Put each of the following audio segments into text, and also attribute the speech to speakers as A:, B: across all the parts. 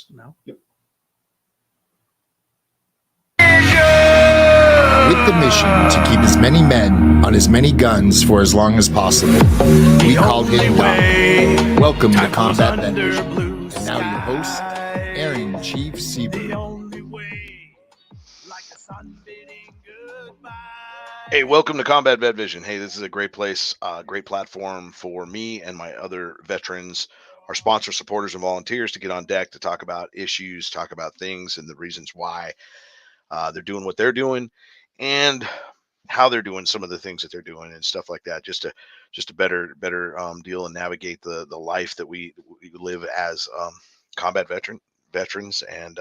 A: now.
B: Yep.
C: With the mission to keep as many men on as many guns for as long as possible, we called him Doc. Welcome to Combat Vet Vision. And now your host, Aaron Chief Seaver.
D: Hey, welcome to Combat Vet Vision. Hey, this is a great place, great platform for me and my other veterans, our sponsors, supporters, and volunteers to get on deck to talk about issues, talk about things and the reasons why they're doing what they're doing and how they're doing some of the things that they're doing and stuff like that. Just a better deal and navigate the life that we live as combat veterans and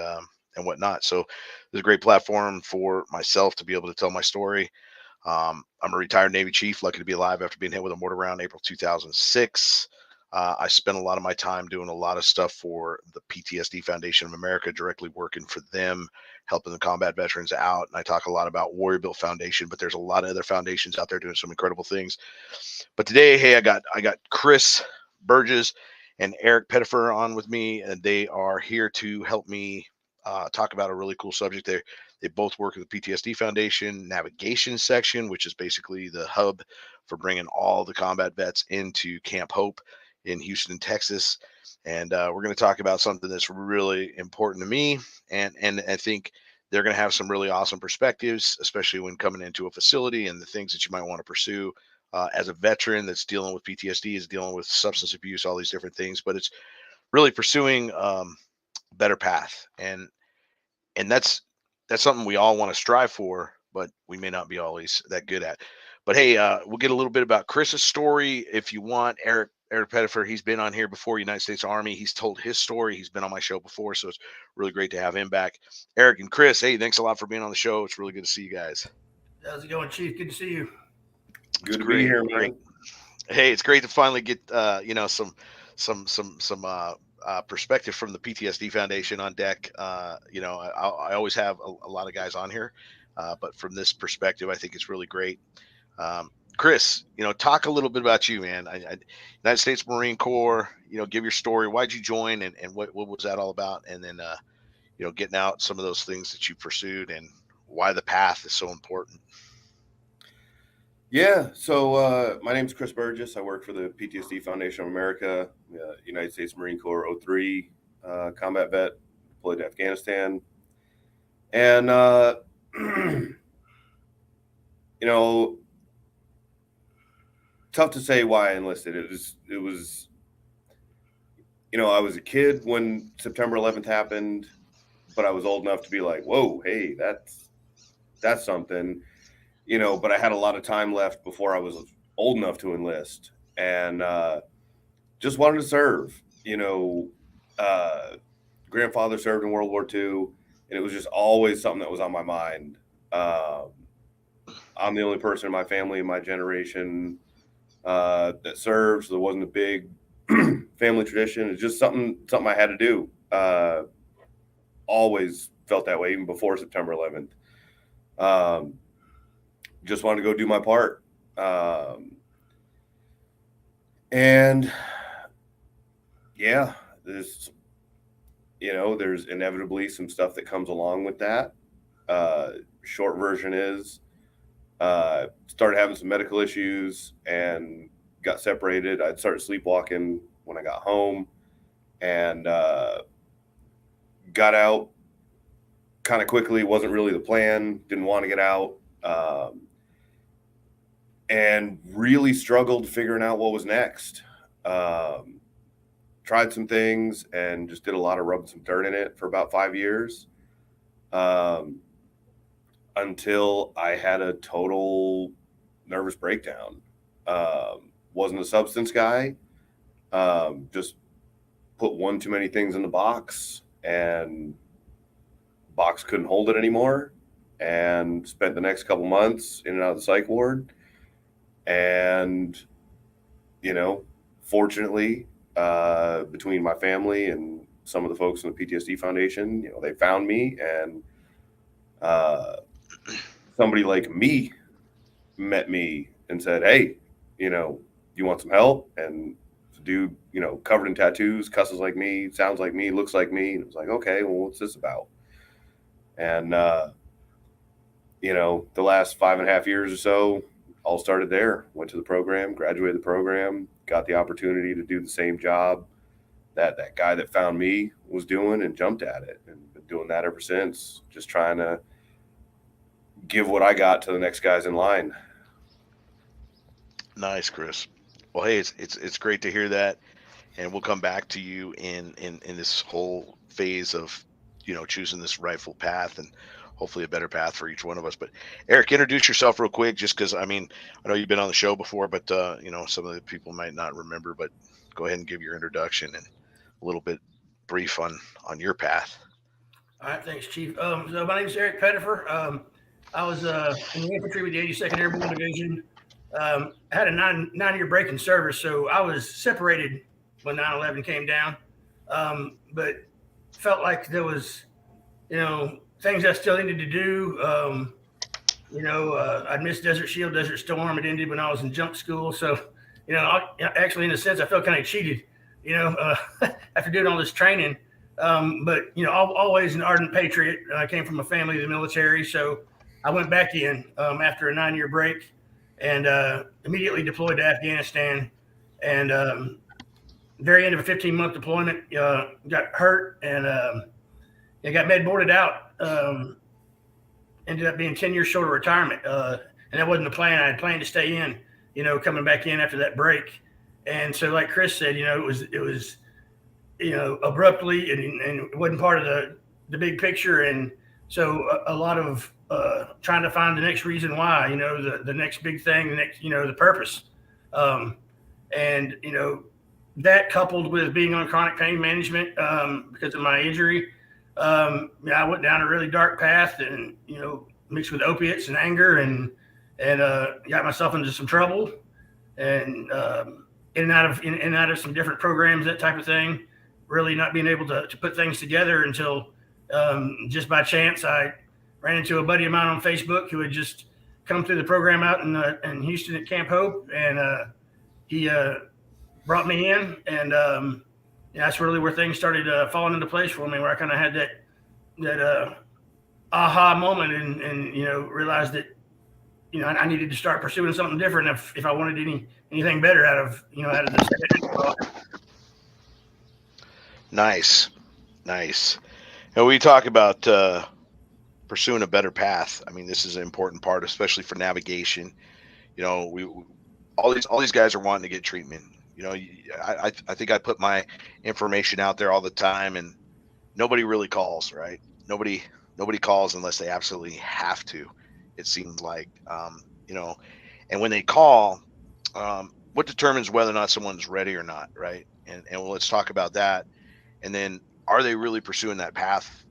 D: whatnot. So there's a great platform for myself to be able to tell my story. I'm a retired Navy chief, lucky to be alive after being hit with a mortar round April 2006. I spent a lot of my time doing a lot of stuff for the PTSD Foundation of America, directly working for them, helping the combat veterans out. And I talk a lot about Warrior Built Foundation, but there's a lot of other foundations out there doing some incredible things. But today, hey, I got Chris Burges and Eric Pettepher on with me, and they are here to help me talk about a really cool subject. They both work at the PTSD Foundation navigation section, which is basically the hub for bringing all the combat vets into Camp Hope in Houston, Texas. And we're going to talk about something that's really important to me. And I think they're going to have some really awesome perspectives, especially when coming into a facility and the things that you might want to pursue as a veteran that's dealing with PTSD, is dealing with substance abuse, all these different things. But it's really pursuing a better path. And that's something we all want to strive for, but we may not be always that good at. But hey, we'll get a little bit about Chris's story if you want. Eric Pettepher, he's been on here before, United States Army. He's told his story. He's been on my show before, so it's really great to have him back. Eric and Chris, hey, thanks a lot for being on the show. It's really good to see you guys.
A: How's it going, Chief? Good to see you.
B: Good to be here, man.
D: Great. Hey, it's great to finally get some perspective from the PTSD Foundation on deck. I always have a lot of guys on here, but from this perspective, I think it's really great. Chris, talk a little bit about you, man. United States Marine Corps, give your story. Why'd you join and what was that all about? And then, getting out some of those things that you pursued and why the path is so important.
B: Yeah, so my name's Chris Burges. I work for the PTSD Foundation of America, United States Marine Corps 03 combat vet, deployed to Afghanistan. And, tough to say why I enlisted. It was, I was a kid when September 11th happened, but I was old enough to be like, whoa, hey, that's something. But I had a lot of time left before I was old enough to enlist, and just wanted to serve. Grandfather served in World War II, and it was just always something that was on my mind. I'm the only person in my family, in my generation, that serves. So there wasn't a big family tradition. It's just something I had to do. Always felt that way, even before September 11th. Just wanted to go do my part. And yeah, there's inevitably some stuff that comes along with that. Short version is, started having some medical issues and got separated. I'd started sleepwalking when I got home and got out kind of quickly. Wasn't really the plan. Didn't want to get out. And really struggled figuring out what was next. Tried some things and just did a lot of rubbing some dirt in it for about 5 years. Until I had a total nervous breakdown. Wasn't a substance guy. Just put one too many things in the box and box couldn't hold it anymore, and spent the next couple months in and out of the psych ward. And, fortunately, between my family and some of the folks in the PTSD Foundation, they found me, and somebody like me met me and said, hey, you want some help? And dude, you know, covered in tattoos, cusses like me, sounds like me, looks like me. And it was like, okay, well, what's this about? And, you know, the last 5.5 years or so, all started there. Went to the program, graduated the program, got the opportunity to do the same job that guy that found me was doing, and jumped at it, and been doing that ever since, just trying to give what I got to the next guys in line.
D: Nice, Chris. Well, hey, it's great to hear that, and we'll come back to you in this whole phase of, you know, choosing this rightful path and hopefully a better path for each one of us. But Eric, introduce yourself real quick, just because I mean, I know you've been on the show before, but you know, some of the people might not remember. But go ahead and give your introduction and a little bit brief on your path.
A: All right, thanks, Chief. So my name is Eric Pettepher. I was in the infantry with the 82nd Airborne Division. I had a nine-year break in service, so I was separated when 9/11 came down. But felt like there was, you know, things I still needed to do. You know, I'd missed Desert Shield, Desert Storm. It ended when I was in jump school. So, you know, actually, in a sense, I felt kind of cheated, you know, after doing all this training. But, you know, always an ardent patriot. I came from a family of the military. So I went back in after a 9-year break and immediately deployed to Afghanistan. And very end of a 15-month deployment, got hurt and I got med boarded out. Ended up being 10 years short of retirement. And that wasn't the plan. I had planned to stay in, you know, coming back in after that break. And so, like Chris said, you know, it was, you know, abruptly and it wasn't part of the big picture. And so a lot of trying to find the next reason why, you know, the next big thing, the next, you know, the purpose. And, you know, that coupled with being on chronic pain management because of my injury, I went down a really dark path and, you know, mixed with opiates and anger and got myself into some trouble and in and out of some different programs, that type of thing, really not being able to put things together until just by chance, I ran into a buddy of mine on Facebook who had just come through the program out in Houston at Camp Hope. And he brought me in and that's really where things started falling into place for me, where I kind of had that aha moment and, you know, realized that, you know, I needed to start pursuing something different if I wanted anything better out of this.
D: Nice. And we talk about pursuing a better path. I mean, this is an important part, especially for navigation. You know, all these guys are wanting to get treatment. You know, I think I put my information out there all the time, and nobody really calls, right? Nobody calls unless they absolutely have to. It seems like, you know, and when they call, what determines whether or not someone's ready or not, right? And well, let's talk about that. And then, are they really pursuing that path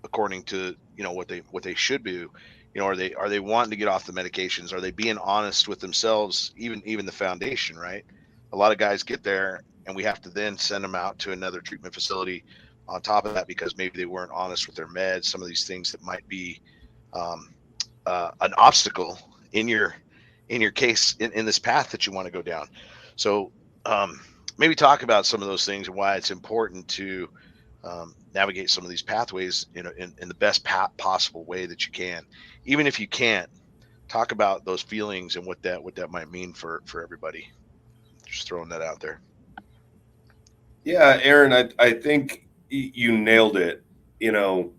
D: according to, you know, what they should do? You know, are they wanting to get off the medications? Are they being honest with themselves? Even the foundation, right? A lot of guys get there and we have to then send them out to another treatment facility on top of that because maybe they weren't honest with their meds. Some of these things that might be an obstacle in your case in this path that you want to go down. So maybe talk about some of those things and why it's important to navigate some of these pathways in the best possible way that you can. Even if you can't, talk about those feelings and what that might mean for everybody. Just throwing that out there.
B: Yeah, Aaron, I think you nailed it. You know,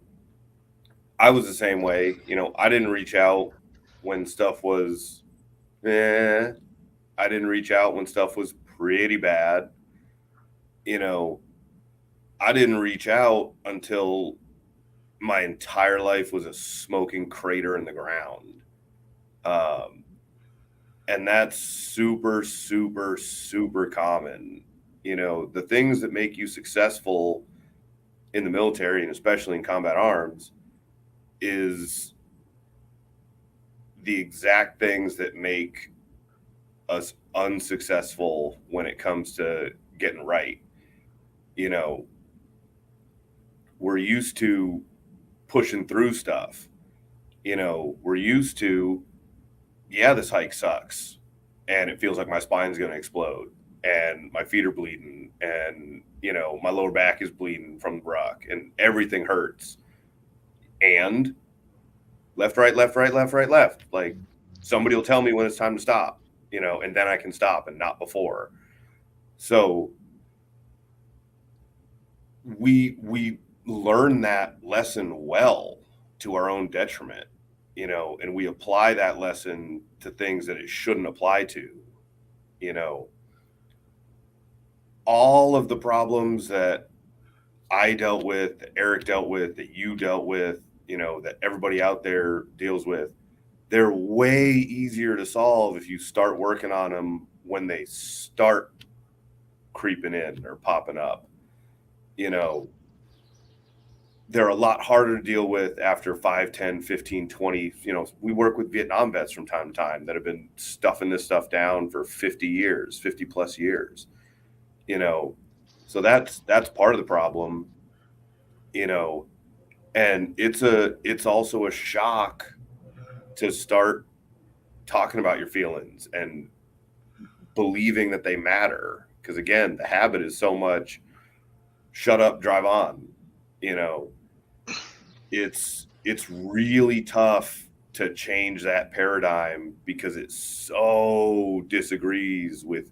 B: I was the same way. You know, I didn't reach out when stuff was I didn't reach out when stuff was pretty bad. You know, I didn't reach out until my entire life was a smoking crater in the ground. And that's super, super, super common. You know, the things that make you successful in the military and especially in combat arms is the exact things that make us unsuccessful when it comes to getting right. You know, we're used to pushing through stuff. You know, we're used to, yeah, this hike sucks and it feels like my spine's going to explode and my feet are bleeding, and my lower back is bleeding from the ruck, and everything hurts. And left, right, left, right, left, right, left. Like, somebody will tell me when it's time to stop, and then I can stop, and not before. So we learn that lesson well to our own detriment, and we apply that lesson to things that it shouldn't apply to. All of the problems that I dealt with, that Eric dealt with, that you dealt with, that everybody out there deals with, they're way easier to solve if you start working on them when they start creeping in or popping up. They're a lot harder to deal with after 5, 10, 15, 20. We work with Vietnam vets from time to time that have been stuffing this stuff down for 50 plus years. So that's part of the problem, and it's also a shock to start talking about your feelings and believing that they matter. Because again, the habit is so much shut up, drive on. It's really tough to change that paradigm because it so disagrees with,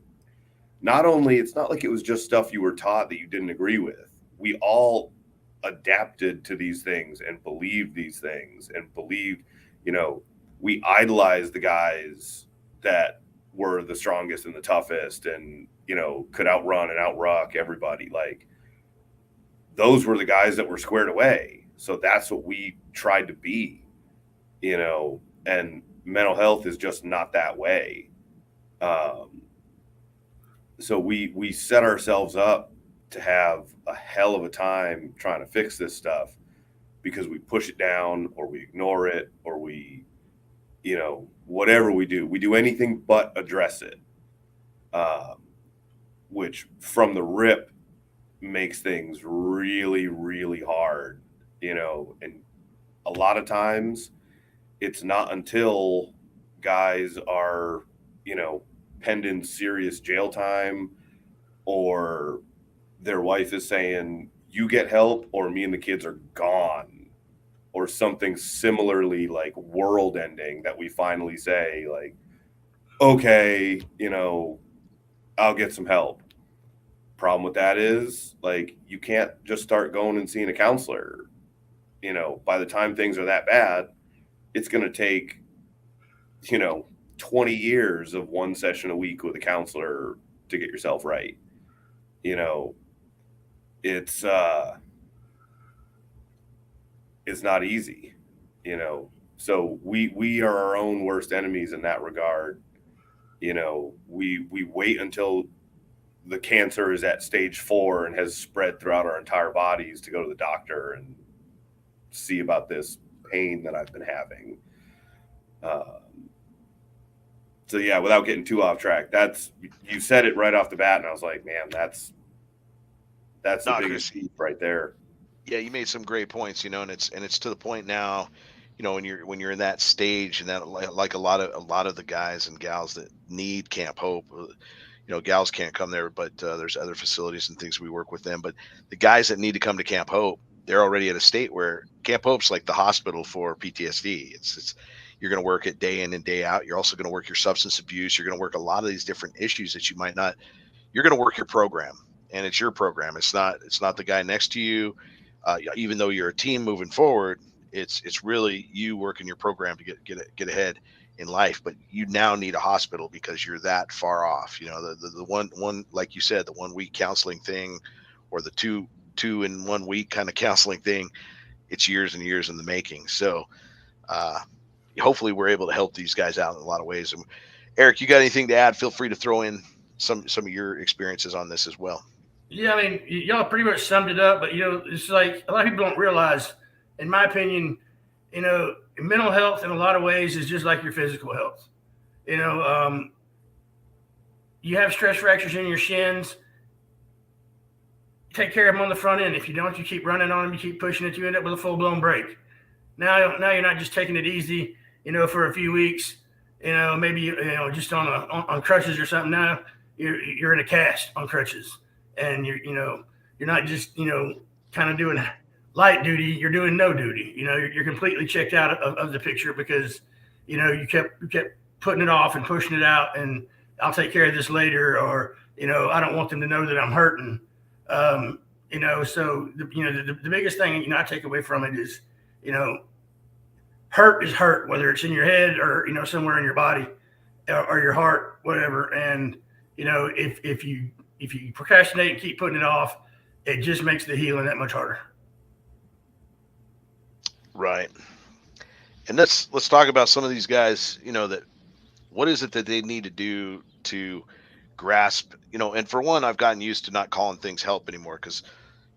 B: not only, it's not like it was just stuff you were taught that you didn't agree with. We all adapted to these things and believed these things and believed, we idolized the guys that were the strongest and the toughest and, could outrun and outruck everybody. Like, those were the guys that were squared away. So that's what we tried to be, and mental health is just not that way. So we set ourselves up to have a hell of a time trying to fix this stuff because we push it down or we ignore it or we, whatever we do anything but address it, which from the rip makes things really, really hard, and a lot of times it's not until guys are, penned in serious jail time or their wife is saying, you get help or me and the kids are gone, or something similarly like world ending, that we finally say, like, okay, I'll get some help. Problem with that is, like, you can't just start going and seeing a counselor. By the time things are that bad, it's going to take, 20 years of one session a week with a counselor to get yourself right. It's not easy, so we are our own worst enemies in that regard. We wait until the cancer is at stage 4 and has spread throughout our entire bodies to go to the doctor and see about this pain that I've been having. So yeah, without getting too off track, you said it right off the bat, and I was like, man, that's the biggest piece right there.
D: Yeah, you made some great points, and it's to the point now, when you're in that stage, and that, like a lot of the guys and gals that need Camp Hope, gals can't come there, but there's other facilities and things we work with them. But the guys that need to come to Camp Hope, they're already at a state where Camp Hope's like the hospital for PTSD. It's you're going to work it day in and day out. You're also going to work your substance abuse. You're going to work a lot of these different issues that you might not. You're going to work your program, and it's your program. It's not the guy next to you. Even though you're a team moving forward, it's really you working your program to get ahead in life. But you now need a hospital because you're that far off. The one like you said, the 1 week counseling thing, or the two in 1 week kind of counseling thing. It's years and years in the making. So hopefully we're able to help these guys out in a lot of ways. And Eric, you got anything to add? Feel free to throw in some of your experiences on this as well.
A: Yeah, I mean, y'all pretty much summed it up, but it's like a lot of people don't realize, in my opinion, mental health in a lot of ways is just like your physical health. You have stress fractures in your shins. Take care of them on the front end. If you don't, you keep running on them, you keep pushing it, you end up with a full-blown break. Now you're not just taking it easy, for a few weeks, maybe just on crutches or something. Now you're in a cast on crutches, and you're not just kind of doing light duty. You're doing no duty. You're completely checked out of the picture because you kept putting it off and pushing it out, and I'll take care of this later, or I don't want them to know that I'm hurting. So the biggest thing I take away from it is hurt is hurt, whether it's in your head or somewhere in your body or your heart, whatever. And if you procrastinate and keep putting it off, it just makes the healing that much harder.
D: Right. And let's talk about some of these guys. That what is it that they need to do to grasp? And for one, I've gotten used to not calling things help anymore because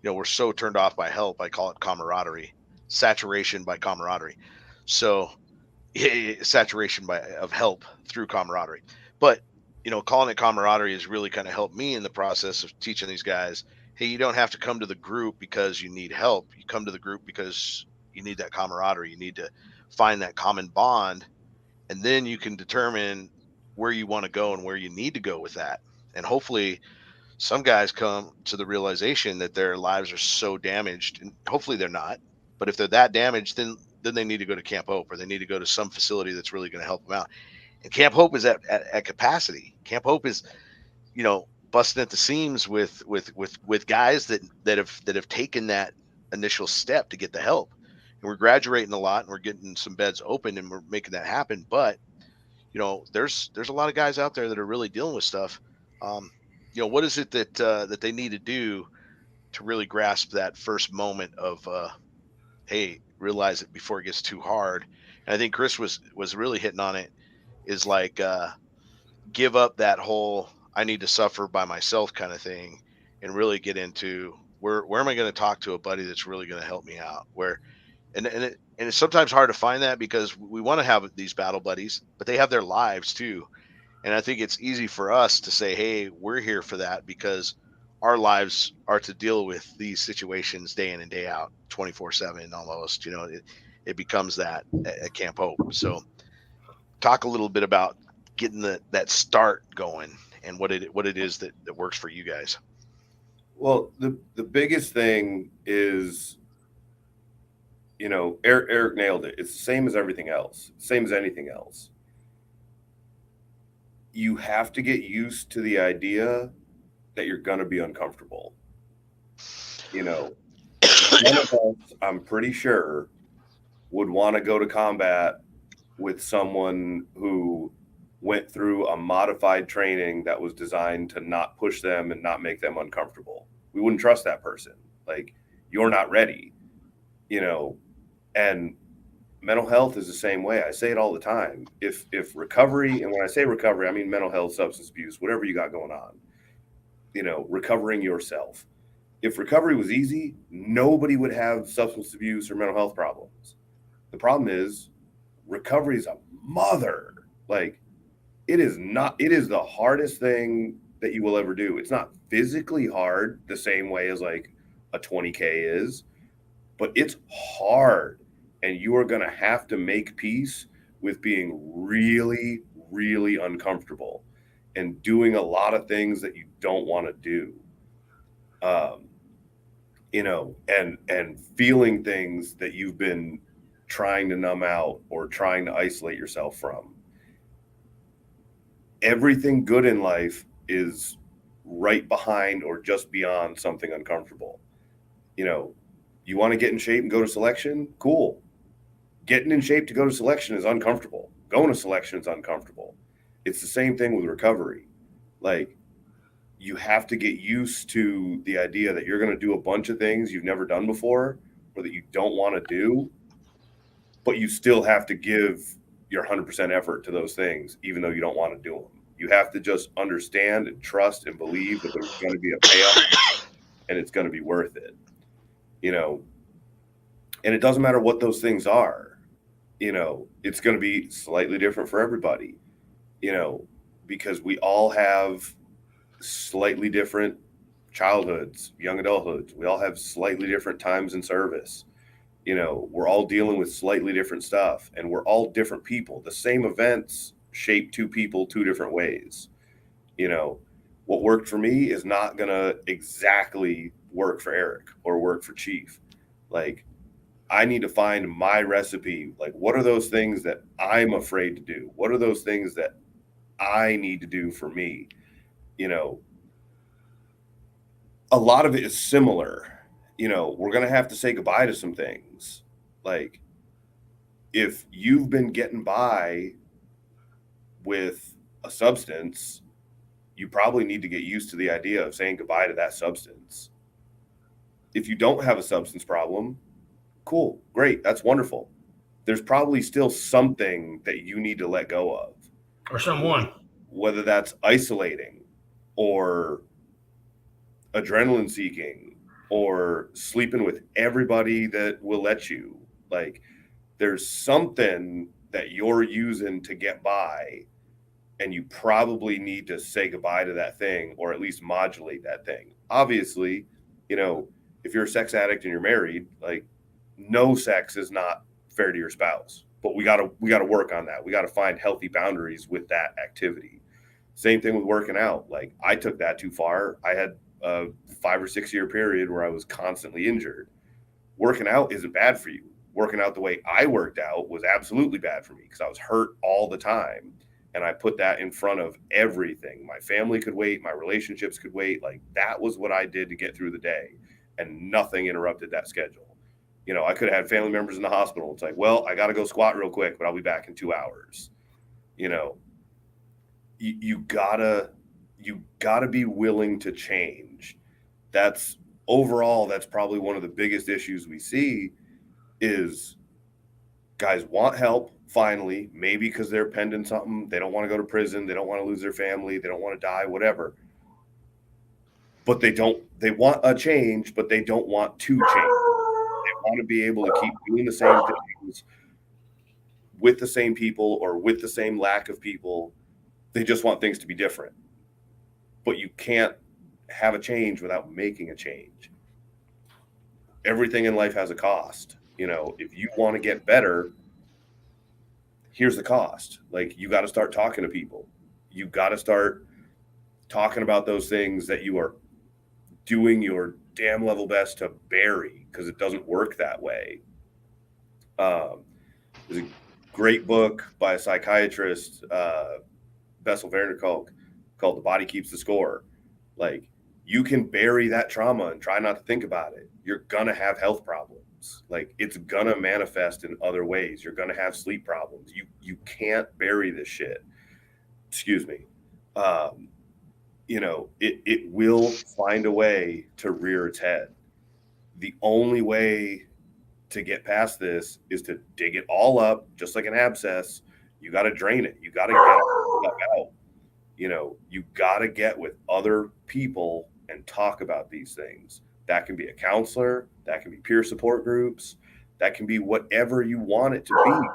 D: we're so turned off by help. I call it camaraderie, saturation by camaraderie. So saturation of help through camaraderie. But calling it camaraderie has really kind of helped me in the process of teaching these guys, hey, you don't have to come to the group because you need help. You come to the group because you need that camaraderie. You need to find that common bond, and then you can determine where you want to go and where you need to go with that. And hopefully some guys come to the realization that their lives are so damaged, and hopefully they're not, but if they're that damaged, then they need to go to Camp Hope, or they need to go to some facility that's really going to help them out. And Camp Hope is at capacity. Camp Hope is, busting at the seams with guys that have taken that initial step to get the help. And we're graduating a lot, and we're getting some beds open, and we're making that happen. But there's a lot of guys out there that are really dealing with stuff. What is it that they need to do to really grasp that first moment of hey, realize it before it gets too hard? And I think Chris was really hitting on it, is like give up that whole I need to suffer by myself kind of thing, and really get into where am I going to talk to a buddy that's really going to help me out? And it's sometimes hard to find that because we want to have these battle buddies, but they have their lives too. And I think it's easy for us to say, hey, we're here for that because our lives are to deal with these situations day in and day out, 24/7 almost. It becomes that at Camp Hope. So talk a little bit about getting that start going and what it is that works for you guys.
B: Well, the biggest thing is, Eric nailed it. It's the same as everything else, same as anything else. You have to get used to the idea that you're going to be uncomfortable. None of us, I'm pretty sure, would want to go to combat with someone who went through a modified training that was designed to not push them and not make them uncomfortable. We wouldn't trust that person. Like, you're not ready, and mental health is the same way. I say it all the time. If recovery, and when I say recovery, I mean mental health, substance abuse, whatever you got going on, recovering yourself. If recovery was easy, nobody would have substance abuse or mental health problems. The problem is recovery is a mother. Like, it is the hardest thing that you will ever do. It's not physically hard the same way as like a 20K is, but it's hard. And you are going to have to make peace with being really, really uncomfortable and doing a lot of things that you don't want to do. And feeling things that you've been trying to numb out or trying to isolate yourself from. Everything good in life is right behind or just beyond something uncomfortable. You want to get in shape and go to selection? Cool. Getting in shape to go to selection is uncomfortable. Going to selection is uncomfortable. It's the same thing with recovery. Like, you have to get used to the idea that you're going to do a bunch of things you've never done before or that you don't want to do, but you still have to give your 100% effort to those things, even though you don't want to do them. You have to just understand and trust and believe that there's going to be a payoff and it's going to be worth it, and it doesn't matter what those things are. It's going to be slightly different for everybody, because we all have slightly different childhoods, young adulthoods. We all have slightly different times in service. We're all dealing with slightly different stuff, and we're all different people. The same events shape two people two different ways. what worked for me is not going to exactly work for Eric or work for Chief. Like, I need to find my recipe. Like, what are those things that I'm afraid to do? What are those things that I need to do for me? You know, a lot of it is similar. You know, we're going to have to say goodbye to some things. Like, if you've been getting by with a substance, you probably need to get used to the idea of saying goodbye to that substance. If you don't have a substance problem, cool, great, that's wonderful. There's probably still something that you need to let go of.
A: Or someone.
B: Whether that's isolating or adrenaline seeking or sleeping with everybody that will let you. Like, there's something that you're using to get by, and you probably need to say goodbye to that thing, or at least modulate that thing. Obviously, you know, if you're a sex addict and you're married, like, no sex is not fair to your spouse, but we got to work on that. We got to find healthy boundaries with that activity. Same thing with working out. Like, I took that too far. I had a 5 or 6 year period where I was constantly injured. Working out isn't bad for you. Working out the way I worked out was absolutely bad for me because I was hurt all the time. And I put that in front of everything. My family could wait. My relationships could wait. Like, that was what I did to get through the day, and nothing interrupted that schedule. You know, I could have had family members in the hospital. It's like, well, I got to go squat real quick, but I'll be back in 2 hours. You know, you gotta be willing to change. That's probably one of the biggest issues we see is guys want help finally, maybe because they're pending something. They don't want to go to prison. They don't want to lose their family. They don't want to die, whatever. But they want a change, but they don't want to change. They want to be able to keep doing the same things with the same people or with the same lack of people. They just want things to be different. But you can't have a change without making a change. Everything in life has a cost. You know, if you want to get better, here's the cost. Like, you got to start talking to people. You got to start talking about those things that you are doing your damn level best to bury, because it doesn't work that way. There's a great book by a psychiatrist, Bessel van der Kolk, called The Body Keeps the Score. Like, you can bury that trauma and try not to think about it. You're going to have health problems. Like, it's going to manifest in other ways. You're going to have sleep problems. You can't bury this shit. Excuse me. You know, it will find a way to rear its head. The only way to get past this is to dig it all up, just like an abscess. You got to drain it. You got to get it out. You know, you got to get with other people and talk about these things. That can be a counselor. That can be peer support groups. That can be whatever you want it to be,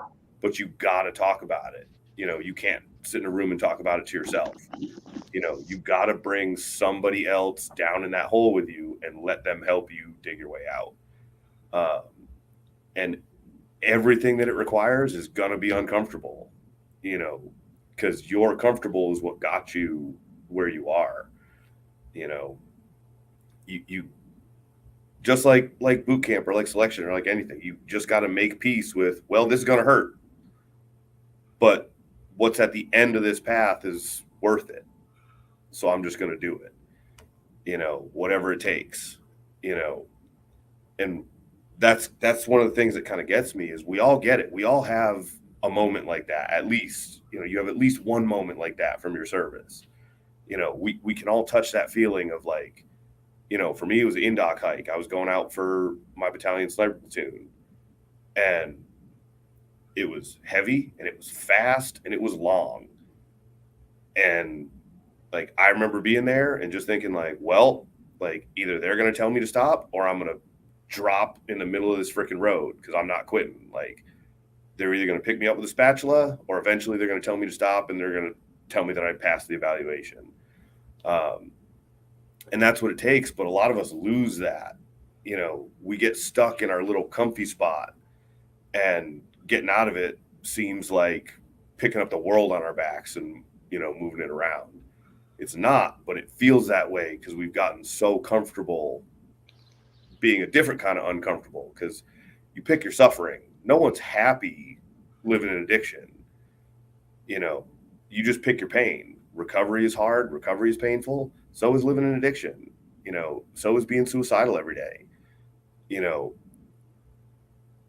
B: but you got to talk about it. You know, you can't sit in a room and talk about it to yourself. You know, you got to bring somebody else down in that hole with you and let them help you dig your way out. And everything that it requires is going to be uncomfortable, you know, because your comfortable is what got you where you are. You know, you just like boot camp or like selection or like anything, you just got to make peace with, well, this is going to hurt, but what's at the end of this path is worth it. So I'm just going to do it, you know, whatever it takes, you know. And that's one of the things that kind of gets me is we all get it. We all have a moment like that. At least, you know, you have at least one moment like that from your service. You know, we can all touch that feeling of, like, you know, for me, it was an in-dock hike. I was going out for my battalion sniper platoon, and it was heavy and it was fast and it was long. And like, I remember being there and just thinking, like, well, like, either they're going to tell me to stop or I'm going to drop in the middle of this freaking road, because I'm not quitting. Like, they're either going to pick me up with a spatula or eventually they're going to tell me to stop and they're going to tell me that I passed the evaluation. And that's what it takes. But a lot of us lose that. You know, we get stuck in our little comfy spot, and getting out of it seems like picking up the world on our backs and, you know, moving it around. It's not, but it feels that way because we've gotten so comfortable being a different kind of uncomfortable, because you pick your suffering. No one's happy living in addiction. You just pick your pain. Recovery is hard. Recovery is painful. So is living in addiction. So is being suicidal every day.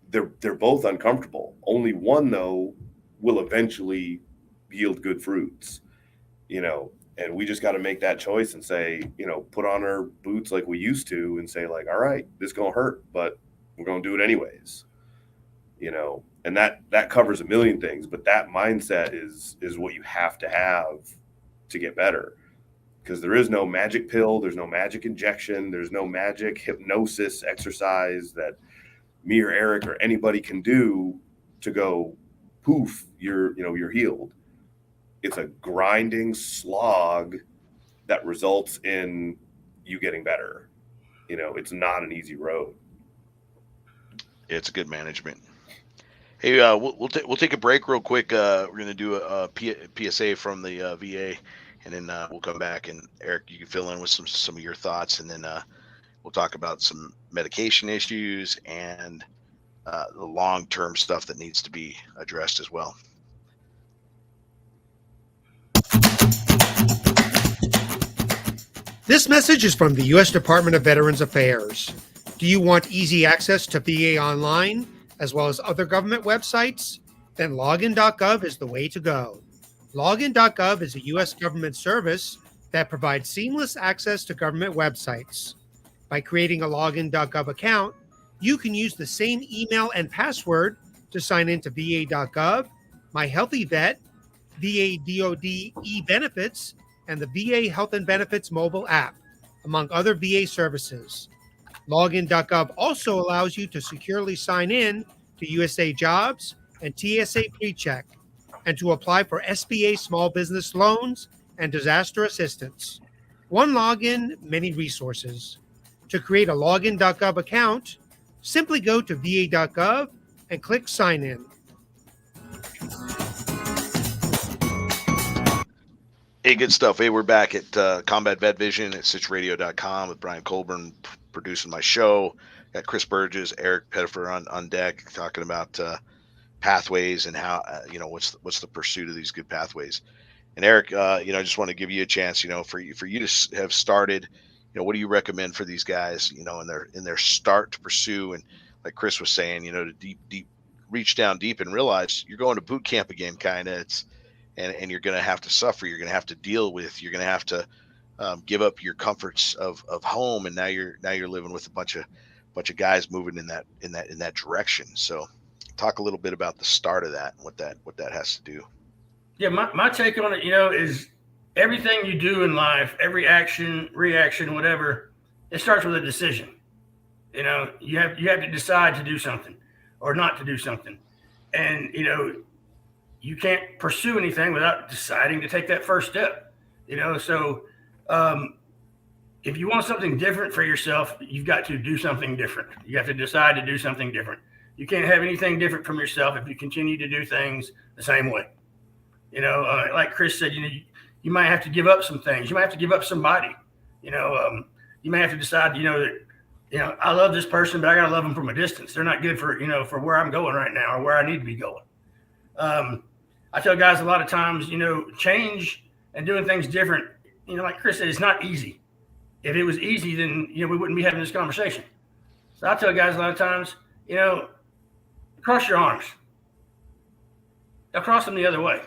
B: They're both uncomfortable. Only one, though, will eventually yield good fruits. And we just got to make that choice and say, put on our boots like we used to and say, like, all right, this is going to hurt, but we're going to do it anyways. And that covers a million things, but that mindset is what you have to get better, because there is no magic pill. There's no magic injection. There's no magic hypnosis exercise that me or Eric or anybody can do to go, poof, you're healed. It's a grinding slog that results in you getting better. It's not an easy road.
D: It's a good management. Hey, we'll take a break real quick. We're going to do a PSA from the VA, and then we'll come back, and Eric, you can fill in with some of your thoughts, and then we'll talk about some medication issues and the long-term stuff that needs to be addressed as well.
E: This message is from the U.S. Department of Veterans Affairs. Do you want easy access to VA Online, as well as other government websites? Then login.gov is the way to go. Login.gov is a U.S. government service that provides seamless access to government websites. By creating a login.gov account, you can use the same email and password to sign into va.gov, My Healthy Vet, VA DoD e-benefits, and the VA Health and Benefits mobile app, among other VA services. Login.gov also allows you to securely sign in to USA Jobs and TSA PreCheck, and to apply for SBA small business loans and disaster assistance. One login, many resources. To create a login.gov account, simply go to va.gov and click Sign In.
D: Hey, good stuff. Hey, we're back at Combat Vet Vision at sitchradio.com with Brian Colburn producing my show. Got Chris Burges, Eric Pettepher on deck, talking about pathways and how what's the pursuit of these good pathways. And Eric, I just want to give you a chance, for you to have started. What do you recommend for these guys, in their start to pursue? And like Chris was saying, to deep reach down deep and realize you're going to boot camp again, kind of. And you're going to have to suffer. You're going to have to deal with. You're going to have to give up your comforts of home, and now you're living with a bunch of guys moving in that direction. So, talk a little bit about the start of that and what that has to do.
A: Yeah, my take on it, is everything you do in life, every action, reaction, whatever, it starts with a decision. You have to decide to do something or not to do something, and you can't pursue anything without deciding to take that first step, So if you want something different for yourself, you've got to do something different. You have to decide to do something different. You can't have anything different from yourself if you continue to do things the same way. Like Chris said, you might have to give up some things. You might have to give up somebody. You may have to decide, that, I love this person, but I got to love them from a distance. They're not good for, for where I'm going right now or where I need to be going. I tell guys a lot of times, change and doing things different, like Chris said, it's not easy. If it was easy, then, we wouldn't be having this conversation. So I tell guys a lot of times, cross your arms. They'll cross them the other way.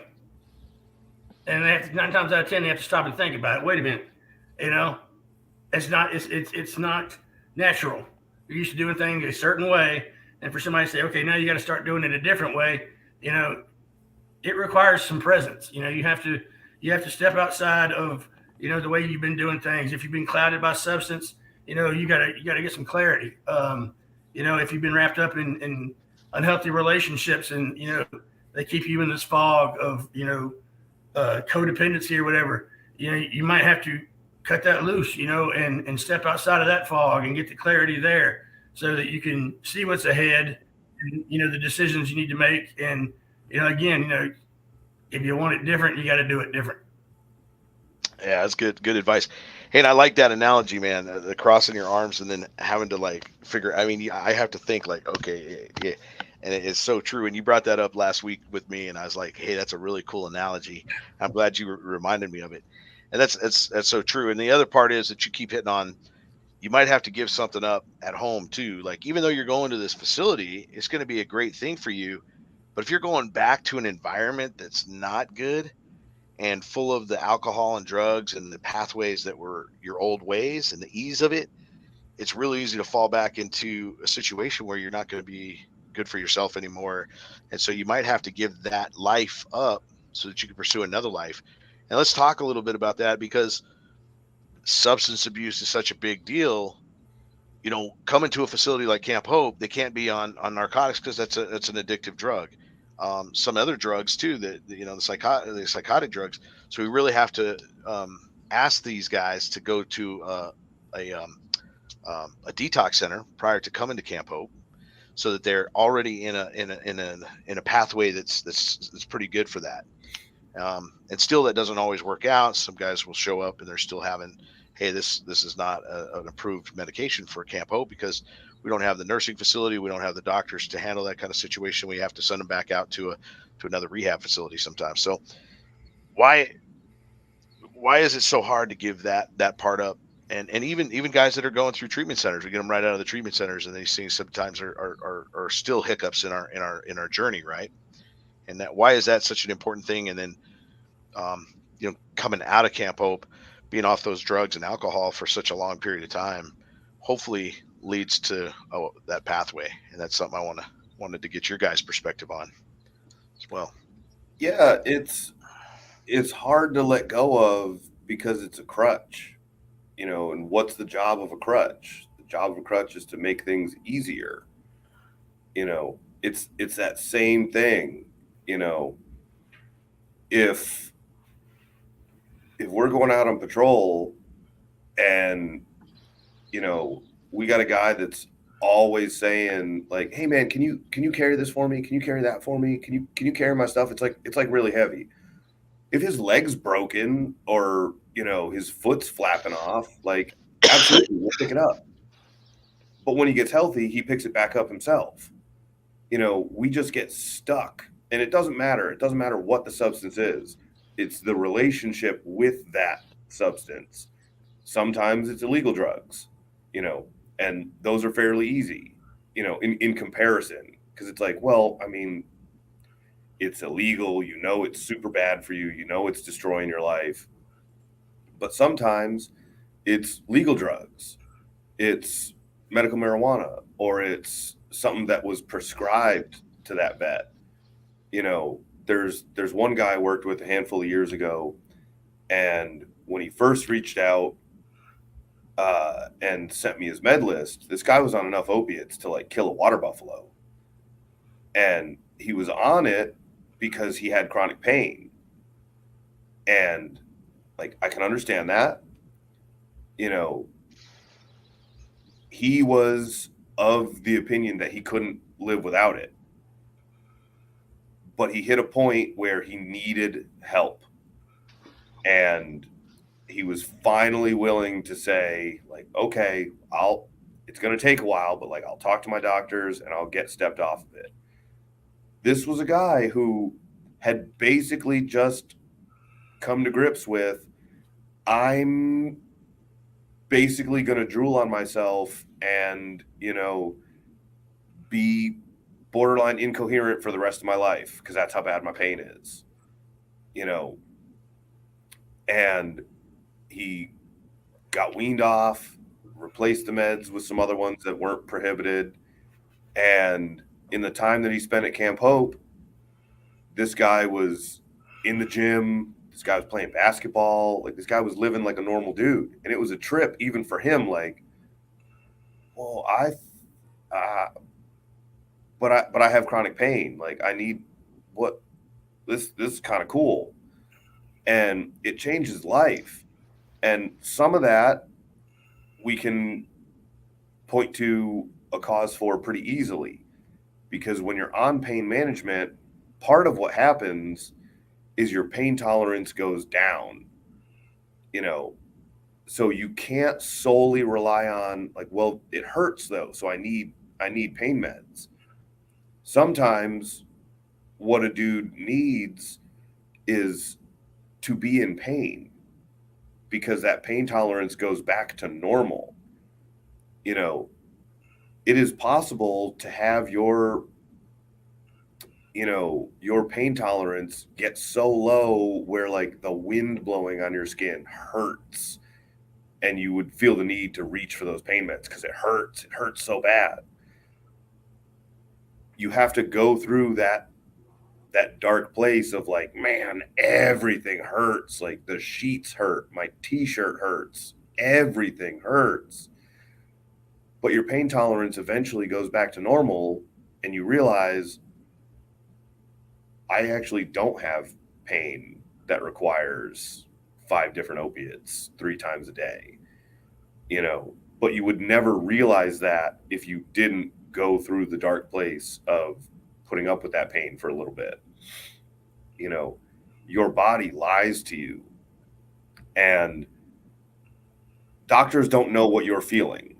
A: And they have to, 9 times out of 10, they have to stop and think about it. Wait a minute. It's not natural. You're used to doing things a certain way. And for somebody to say, okay, now you got to start doing it a different way, it requires some presence. You have to step outside of, the way you've been doing things. If you've been clouded by substance, you gotta get some clarity. If you've been wrapped up in unhealthy relationships and, they keep you in this fog of, codependency or whatever, you might have to cut that loose, and step outside of that fog and get the clarity there so that you can see what's ahead and, the decisions you need to make. And, again, if you want it different, you got to do it different.
D: Yeah, that's good advice. Hey, and I like that analogy, man. The crossing your arms and then having to like figure. I mean, I have to think like, okay, yeah, and it's so true. And you brought that up last week with me, and I was like, hey, that's a really cool analogy. I'm glad you reminded me of it. And that's so true. And the other part is that you keep hitting on. You might have to give something up at home too. Like even though you're going to this facility, it's going to be a great thing for you. But if you're going back to an environment that's not good and full of the alcohol and drugs and the pathways that were your old ways and the ease of it, it's really easy to fall back into a situation where you're not going to be good for yourself anymore. And so you might have to give that life up so that you can pursue another life. And let's talk a little bit about that because substance abuse is such a big deal. You know, coming to a facility like Camp Hope, they can't be on narcotics because that's an addictive drug. Some other drugs too, that you know, the psychotic drugs. So we really have to ask these guys to go to a detox center prior to coming to Camp Hope, so that they're already in a pathway that's pretty good for that. And still, that doesn't always work out. Some guys will show up and they're still having, hey, this is not an approved medication for Camp Hope because we don't have the nursing facility, we don't have the doctors to handle that kind of situation. We have to send them back out to another rehab facility sometimes. So why is it so hard to give that part up? And even guys that are going through treatment centers, we get them right out of the treatment centers, and these things sometimes are still hiccups in our journey, right? And that why is that such an important thing? And then coming out of Camp Hope, being off those drugs and alcohol for such a long period of time, hopefully leads to that pathway. And that's something I wanted to get your guys' perspective on as well.
B: Yeah, it's hard to let go of because it's a crutch, and what's the job of a crutch? The job of a crutch is to make things easier. It's that same thing, if we're going out on patrol and we got a guy that's always saying like, hey man, can you carry this for me? Can you carry that for me? Can you carry my stuff? It's like really heavy. If his leg's broken or his foot's flapping off, like absolutely we'll pick it up. But when he gets healthy, he picks it back up himself. We just get stuck. And it doesn't matter. It doesn't matter what the substance is. It's the relationship with that substance. Sometimes it's illegal drugs, and those are fairly easy, in comparison. Because it's like, well, I mean, it's illegal. It's super bad for you. It's destroying your life. But sometimes it's legal drugs. It's medical marijuana, or it's something that was prescribed to that vet. There's one guy I worked with a handful of years ago, and when he first reached out and sent me his med list, this guy was on enough opiates to like kill a water buffalo, and he was on it because he had chronic pain, and like I can understand that. He was of the opinion that he couldn't live without it. But he hit a point where he needed help. And he was finally willing to say, like, okay, it's going to take a while, but like, I'll talk to my doctors and I'll get stepped off of it. This was a guy who had basically just come to grips with, I'm basically going to drool on myself and, be borderline incoherent for the rest of my life because that's how bad my pain is, and he got weaned off, replaced the meds with some other ones that weren't prohibited. And in the time that he spent at Camp Hope, this guy was in the gym. This guy was playing basketball. Like this guy was living like a normal dude. And it was a trip even for him. Like, well, but I have chronic pain. Like I need this is kind of cool. And it changes life. And some of that we can point to a cause for pretty easily, because when you're on pain management, part of what happens is your pain tolerance goes down. you know, so you can't solely rely on like, well, it hurts though, so I need pain meds. Sometimes what a dude needs is to be in pain, because that pain tolerance goes back to normal. You know, it is possible to have your pain tolerance get so low where like the wind blowing on your skin hurts and you would feel the need to reach for those pain meds because it hurts so bad. You have to go through that dark place of like, man, everything hurts. Like the sheets hurt, my t-shirt hurts, everything hurts. But your pain tolerance eventually goes back to normal and you realize, I actually don't have pain that requires 5 different opiates 3 times a day, but you would never realize that if you didn't go through the dark place of putting up with that pain for a little bit. Your body lies to you, and doctors don't know what you're feeling.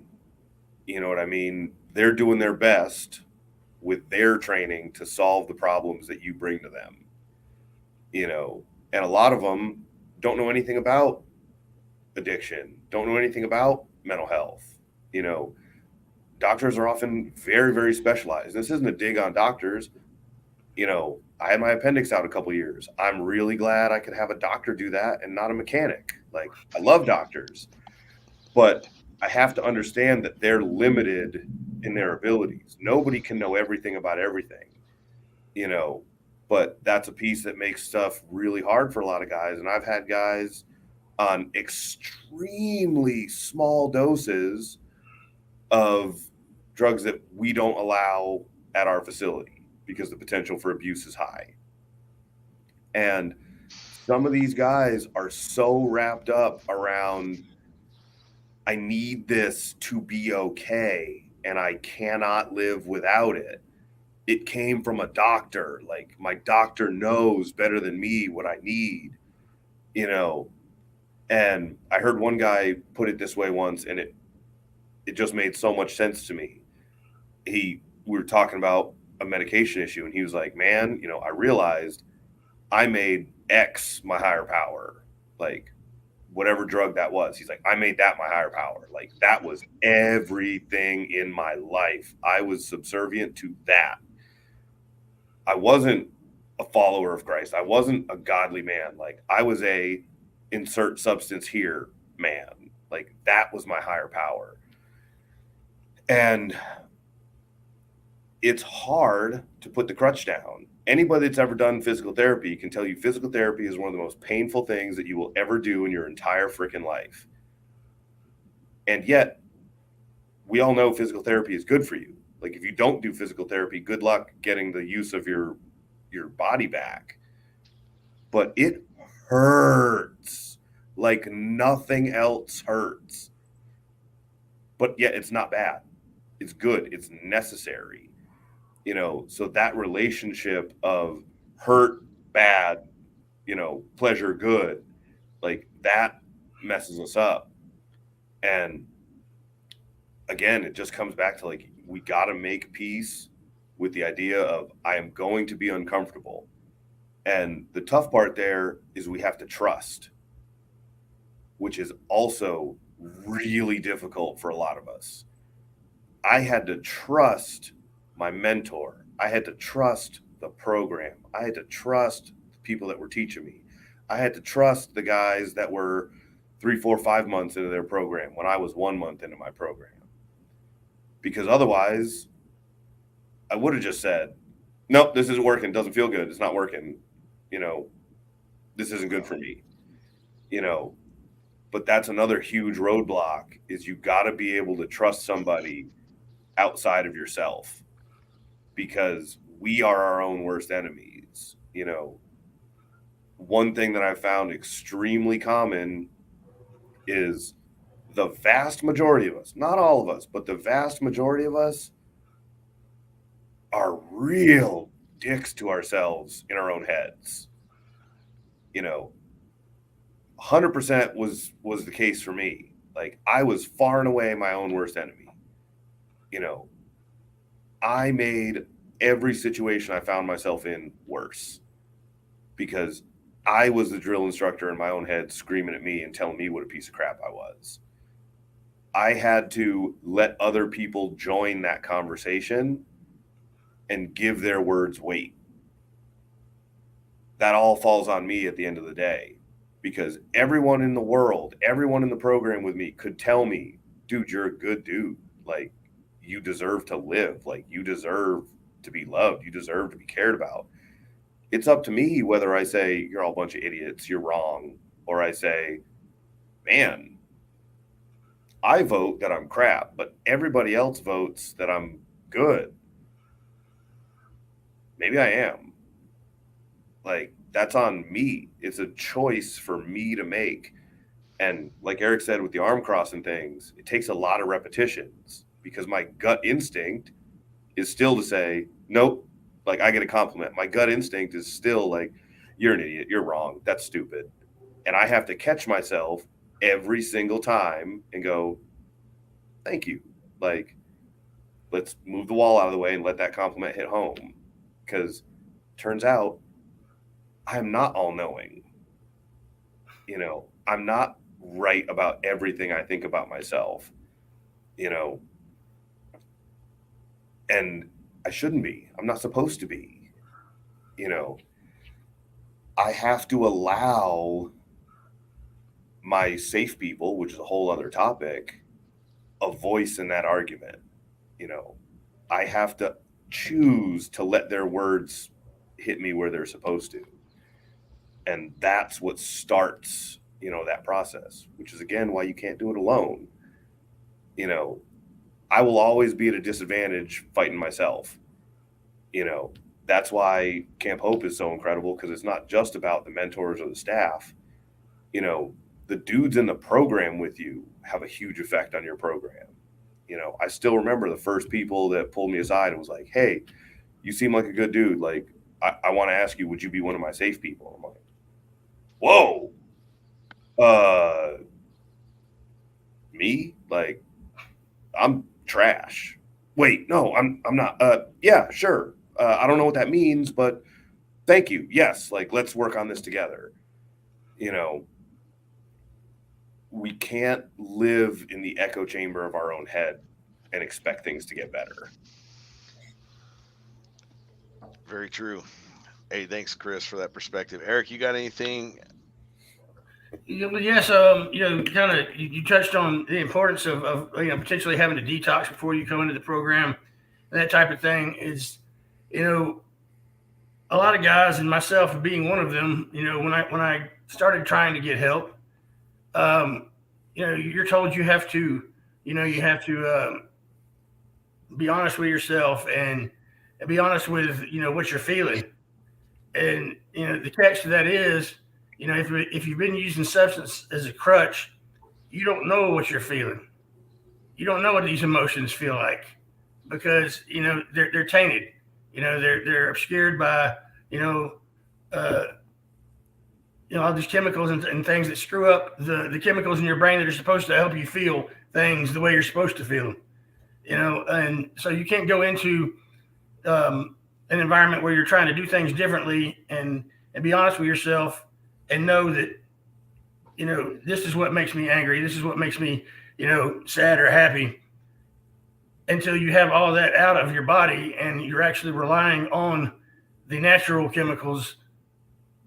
B: You know what I mean? They're doing their best with their training to solve the problems that you bring to them, and a lot of them don't know anything about addiction, don't know anything about mental health. Doctors are often very, very specialized. This isn't a dig on doctors. I had my appendix out a couple of years. I'm really glad I could have a doctor do that and not a mechanic. Like, I love doctors, but I have to understand that they're limited in their abilities. Nobody can know everything about everything, but that's a piece that makes stuff really hard for a lot of guys. And I've had guys on extremely small doses of drugs that we don't allow at our facility because the potential for abuse is high. And some of these guys are so wrapped up around, I need this to be okay, and I cannot live without it. It came from a doctor. Like, my doctor knows better than me what I need, And I heard one guy put it this way once, and it just made so much sense to me. We were talking about a medication issue, and he was like, man, I realized I made X my higher power, like whatever drug that was. He's like, I made that my higher power. Like, that was everything in my life. I was subservient to that. I wasn't a follower of Christ. I wasn't a godly man. Like, I was a insert substance here man. Like, that was my higher power. And it's hard to put the crutch down. Anybody that's ever done physical therapy can tell you physical therapy is one of the most painful things that you will ever do in your entire freaking life. And yet, we all know physical therapy is good for you. Like, if you don't do physical therapy, good luck getting the use of your body back. But it hurts like nothing else hurts. But yet it's not bad. It's good. It's necessary. So that relationship of hurt, bad, pleasure, good, like that messes us up. And again, it just comes back to like, we got to make peace with the idea of, I am going to be uncomfortable. And the tough part there is we have to trust, which is also really difficult for a lot of us. I had to trust my mentor. I had to trust the program. I had to trust the people that were teaching me. I had to trust the guys that were 3, 4, 5 months into their program when I was 1 month into my program. Because otherwise, I would have just said, nope, this isn't working. Doesn't feel good. It's not working. This isn't good for me. But that's another huge roadblock, is you got to be able to trust somebody outside of yourself, because we are our own worst enemies. One thing that I found extremely common is the vast majority of us, not all of us, but the vast majority of us are real dicks to ourselves in our own heads. 100% was the case for me. Like, I was far and away my own worst enemy. You know, I made every situation I found myself in worse because I was the drill instructor in my own head screaming at me and telling me what a piece of crap I was. I had to let other people join that conversation and give their words weight. That all falls on me at the end of the day, because everyone in the world, everyone in the program with me could tell me, dude, you're a good dude. Like, you deserve to live. Like, you deserve to be loved. You deserve to be cared about. It's up to me whether I say, you're all a bunch of idiots, you're wrong, or I say, man, I vote that I'm crap, but everybody else votes that I'm good. Maybe I am. Like, that's on me. It's a choice for me to make. And like Eric said with the arm crossing things, it takes a lot of repetitions because my gut instinct is still to say, nope, like, I get a compliment. My gut instinct is still like, you're an idiot, you're wrong, that's stupid. And I have to catch myself every single time and go, thank you. Like, let's move the wall out of the way and let that compliment hit home. Because turns out I'm not all knowing. You know, I'm not right about everything I think about myself, you know, and I shouldn't be. I'm not supposed to be. You know, I have to allow my safe people, which is a whole other topic, a voice in that argument. You know, I have to choose to let their words hit me where they're supposed to. And that's what starts, you know, that process, which is, again, why you can't do it alone. You know, I will always be at a disadvantage fighting myself. You know, that's why Camp Hope is so incredible, because it's not just about the mentors or the staff. You know, the dudes in the program with you have a huge effect on your program. You know, I still remember the first people that pulled me aside and was like, hey, you seem like a good dude. Like, I want to ask you, would you be one of my safe people? I'm like, whoa, me? Like, I'm trash. Wait, no, I'm not. Yeah, sure. I don't know what that means, but thank you. Yes, like, let's work on this together. You know, we can't live in the echo chamber of our own head and expect things to get better.
D: Very true. Hey, thanks, Chris, for that perspective. Eric, you got anything?
A: Yes, you know, kind of, you touched on the importance of, you know, potentially having to detox before you come into the program. That type of thing is, you know, a lot of guys, and myself being one of them, you know, when I started trying to get help, you know, you're told you have to, you know, be honest with yourself and be honest with, you know, what you're feeling. And, you know, the catch to that is, you know, if you've been using substance as a crutch, you don't know what you're feeling. You don't know what these emotions feel like, because, you know, they're tainted. You know, they're obscured by, you know, all these chemicals and things that screw up the chemicals in your brain that are supposed to help you feel things the way you're supposed to feel them. You know, and so you can't go into an environment where you're trying to do things differently and be honest with yourself and know that, you know, this is what makes me angry. This is what makes me, you know, sad or happy, until you have all that out of your body and you're actually relying on the natural chemicals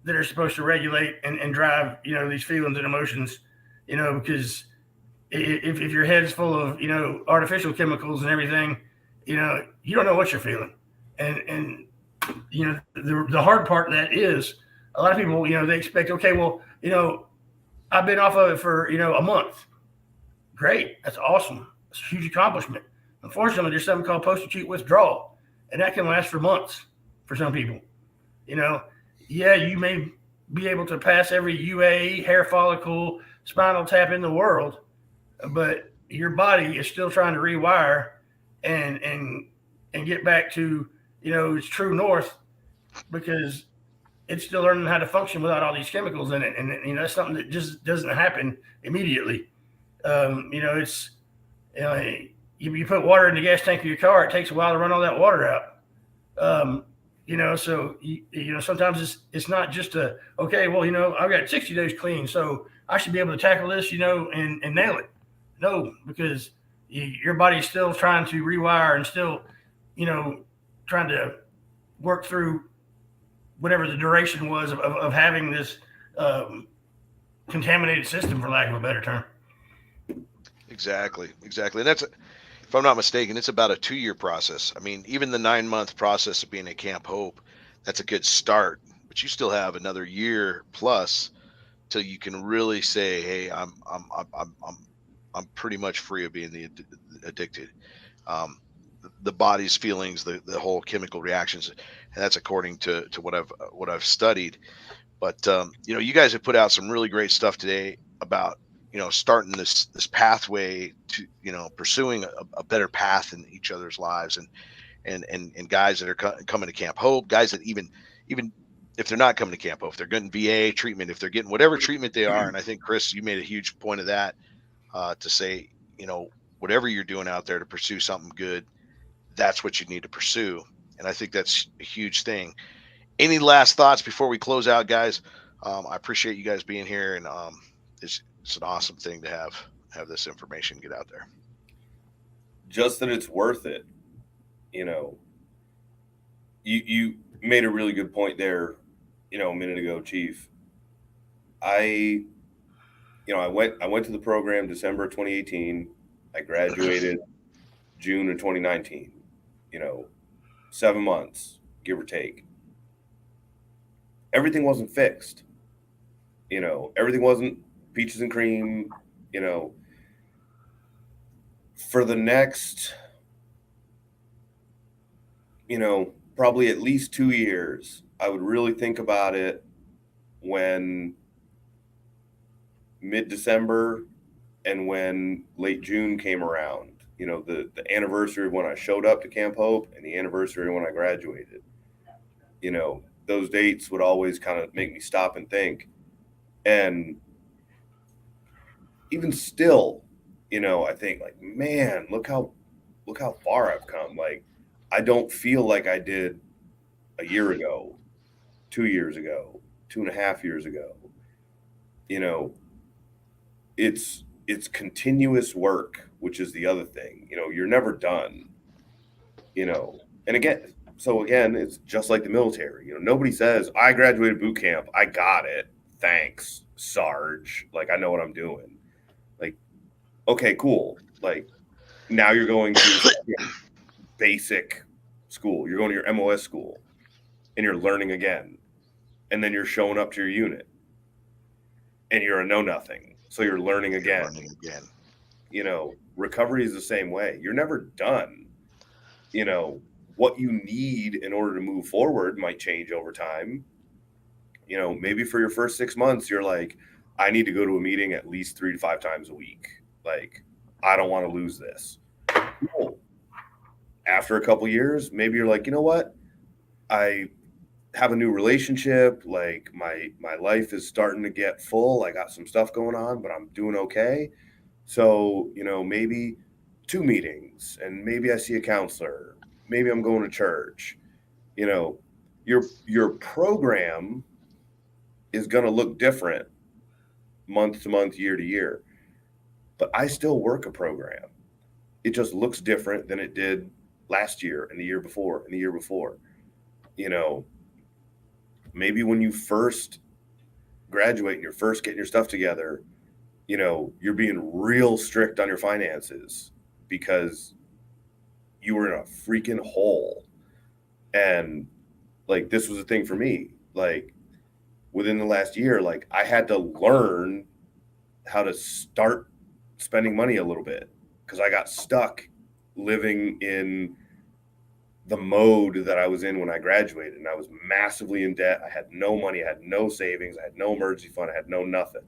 A: that are supposed to regulate and drive, you know, these feelings and emotions, you know, because if your head's full of, you know, artificial chemicals and everything, you know, you don't know what you're feeling. And you know, the hard part of that is a lot of people, you know, they expect, okay, well, you know, I've been off of it for, you know, a month. Great. That's awesome. It's a huge accomplishment. Unfortunately, there's something called post-acute withdrawal, and that can last for months for some people. You know, yeah, you may be able to pass every UA, hair follicle, spinal tap in the world, but your body is still trying to rewire and get back to, you know, its true north, because it's still learning how to function without all these chemicals in it. And, you know, that's something that just doesn't happen immediately. You know, it's, you know, you put water in the gas tank of your car, it takes a while to run all that water out. You know, so, you know, sometimes it's not just okay, well, you know, I've got 60 days clean, so I should be able to tackle this, you know, and nail it. No, because your body's still trying to rewire and still, you know, trying to work through whatever the duration was of having this contaminated system, for lack of a better term.
D: Exactly. And that's, if I'm not mistaken, it's about a 2-year process. I mean, even the 9-month process of being at Camp Hope, that's a good start, but you still have another year plus till you can really say, hey, I'm pretty much free of being addicted. The body's feelings, the whole chemical reactions, and that's according to what I've studied. But you know, you guys have put out some really great stuff today about, you know, starting this pathway to, you know, pursuing a better path in each other's lives, and guys that are coming to Camp Hope, guys that even if they're not coming to Camp Hope, if they're getting VA treatment, if they're getting whatever treatment they are. And I think, Chris, you made a huge point of that, to say, you know, whatever you're doing out there to pursue something good, that's what you need to pursue. And I think that's a huge thing. Any last thoughts before we close out, guys? I appreciate you guys being here, and it's an awesome thing to have this information get out there.
B: Just that it's worth it. You know, you made a really good point there, you know, a minute ago, Chief. I went to the program December 2018. I graduated June of 2019. You know, 7 months, give or take. Everything wasn't fixed. You know, everything wasn't peaches and cream. You know, for the next, you know, probably at least 2 years, I would really think about it when mid-December and when late June came around. You know, the anniversary of when I showed up to Camp Hope and the anniversary of when I graduated. You know, those dates would always kind of make me stop and think. And even still, you know, I think, like, man, look how far I've come. Like, I don't feel like I did a year ago, 2 years ago, 2.5 years ago. You know, it's continuous work, which is the other thing. You know, you're never done. You know, and again, it's just like the military. You know, nobody says, I graduated boot camp, I got it, thanks, Sarge. Like, I know what I'm doing. Like, okay, cool. Like, now you're going to basic school. You're going to your MOS school, and you're learning again. And then you're showing up to your unit, and you're a know-nothing. So you're learning again. You know, recovery is the same way. You're never done. You know, what you need in order to move forward might change over time. You know, maybe for your first 6 months, you're like, I need to go to a meeting at least 3 to 5 times a week. Like, I don't want to lose this. Cool. After a couple years, maybe you're like, you know what? I have a new relationship. Like, my life is starting to get full. I got some stuff going on, but I'm doing okay. So, you know, maybe 2 meetings, and maybe I see a counselor. Maybe I'm going to church. You know, your program is going to look different month to month, year to year. But I still work a program. It just looks different than it did last year and the year before and the year before. You know, maybe when you first graduate and you're first getting your stuff together, you know, you're being real strict on your finances because you were in a freaking hole. And like, this was a thing for me. Like, within the last year, like, I had to learn how to start spending money a little bit because I got stuck living in the mode that I was in when I graduated, and I was massively in debt. I had no money. I had no savings. I had no emergency fund. I had no nothing.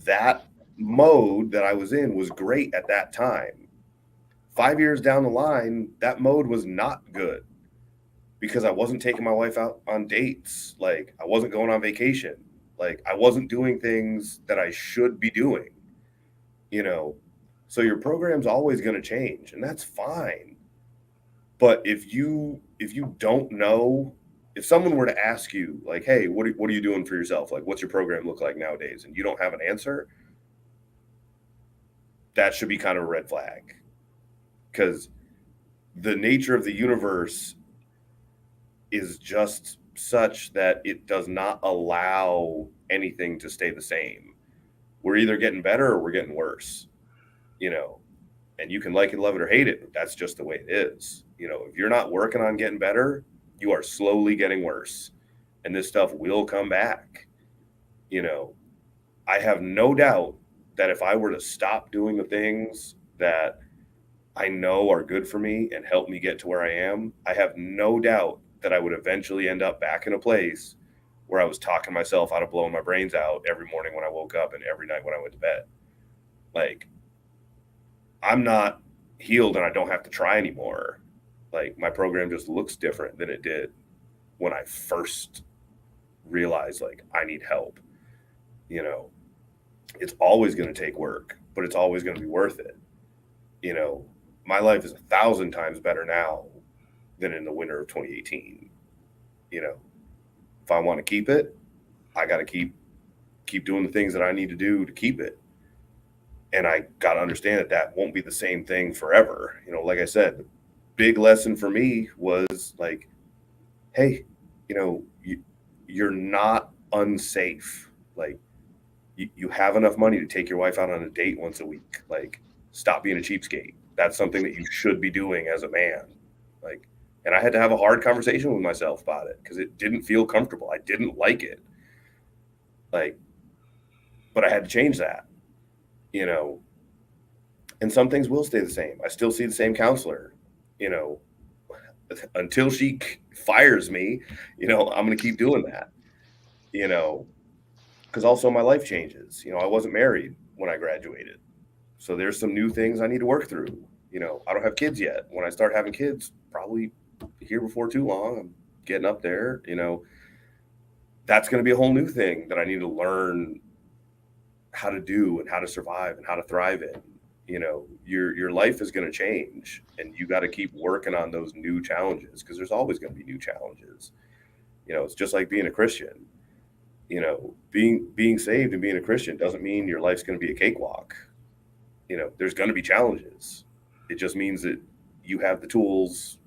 B: That mode that I was in was great at that time. 5 years down the line, that mode was not good. because I wasn't taking my wife out on dates. Like, I wasn't going on vacation. Like, I wasn't doing things that I should be doing, you know? So your program's always going to change, and that's fine. But if you don't know, if someone were to ask you, like, hey, what are you doing for yourself? Like, what's your program look like nowadays? And you don't have an answer, that should be kind of a red flag, because the nature of the universe is just such that it does not allow anything to stay the same. We're either getting better or we're getting worse, you know, and you can like it, love it, or hate it, but that's just the way it is. You know, if you're not working on getting better, you are slowly getting worse, and this stuff will come back. You know, I have no doubt that if I were to stop doing the things that I know are good for me and help me get to where I am, I have no doubt that I would eventually end up back in a place where I was talking myself out of blowing my brains out every morning when I woke up and every night when I went to bed. Like, I'm not healed and I don't have to try anymore. Like, my program just looks different than it did when I first realized, like, I need help. You know, it's always going to take work, but it's always going to be worth it. You know, my life is 1,000 times better now than in the winter of 2018. You know, if I want to keep it, I got to keep doing the things that I need to do to keep it. And I got to understand that that won't be the same thing forever. You know, like I said, the big lesson for me was like, hey, you know, you're not unsafe. Like, you have enough money to take your wife out on a date once a week. Like, stop being a cheapskate. That's something that you should be doing as a man. Like, and I had to have a hard conversation with myself about it because it didn't feel comfortable. I didn't like it. Like, but I had to change that, you know, and some things will stay the same. I still see the same counselor, you know, until she fires me, you know, I'm going to keep doing that, you know, because also my life changes. You know, I wasn't married when I graduated. So there's some new things I need to work through. You know, I don't have kids yet. When I start having kids, probably here before too long, I'm getting up there, you know, that's going to be a whole new thing that I need to learn how to do and how to survive and how to thrive in. You know, your life is going to change, and you got to keep working on those new challenges, because there's always going to be new challenges. You know, it's just like being a Christian. You know, being saved and being a Christian doesn't mean your life's going to be a cakewalk. You know, there's going to be challenges. It just means that you have the tools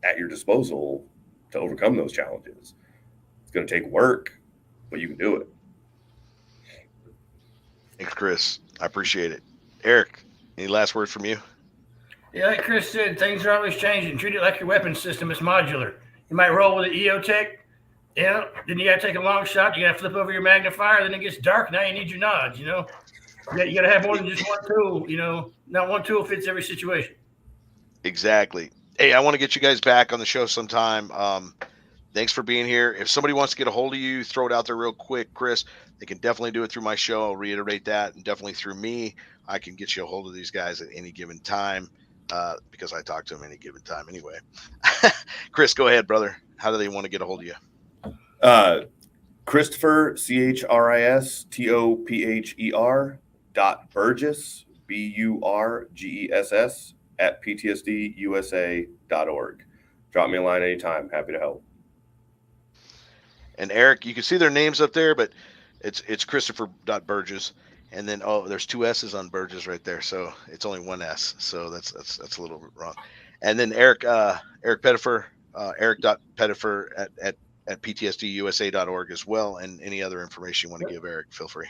B: at your disposal to overcome those challenges. It's going to take work, but you can do it.
D: Thanks, Chris. I appreciate it. Eric, any last words from you?
A: Yeah, like Chris said, things are always changing. Treat it like your weapons system. It's modular. You might roll with an EOTech, you know, then you got to take a long shot. You got to flip over your magnifier. Then it gets dark. Now you need your nods, you know. You got to have more than just one tool, you know. Not one tool fits every situation.
D: Exactly. Hey, I want to get you guys back on the show sometime. Thanks for being here. If somebody wants to get a hold of you, throw it out there real quick, Chris. They can definitely do it through my show. I'll reiterate that. And definitely through me, I can get you a hold of these guys at any given time, because I talk to them any given time anyway. Chris, go ahead, brother. How do they want to get a hold of you?
B: Christopher, CHRISTOPHER .Burgess, BURGESS at PTSDUSA.org. Drop me a line anytime. Happy to help.
D: And Eric, you can see their names up there, but it's Christopher.Burgess. And then, there's two S's on Burgess right there. So it's only one S. So that's a little wrong. And then Eric Pettepher, Eric.Pettepher at PTSDUSA.org as well. And any other information you want to give, Eric, feel free.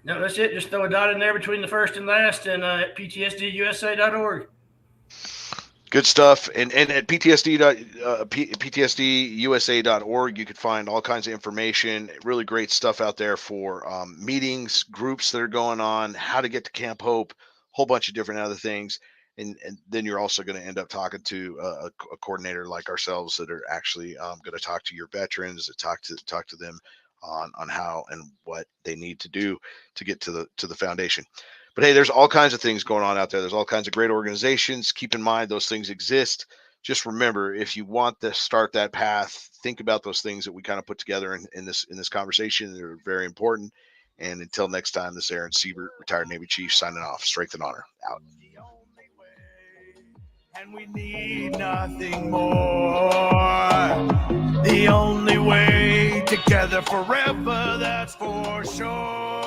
A: No, that's it. Just throw a dot in there between the first and last, and at PTSDUSA.org.
D: Good stuff. And at PTSDUSA.org, you can find all kinds of information, really great stuff out there for meetings, groups that are going on, how to get to Camp Hope, a whole bunch of different other things. And then you're also going to end up talking to a coordinator like ourselves that are actually going to talk to your veterans, talk to them on how and what they need to do to get to the foundation. But hey, there's all kinds of things going on out there. There's all kinds of great organizations. Keep in mind those things exist. just remember, if you want to start that path, think about those things that we kind of put together in this conversation. They're very important. And until next time, this is Aaron Siebert, retired Navy Chief, signing off. Strength and honor. Out.
F: And we need nothing more. The only way together forever, that's for sure.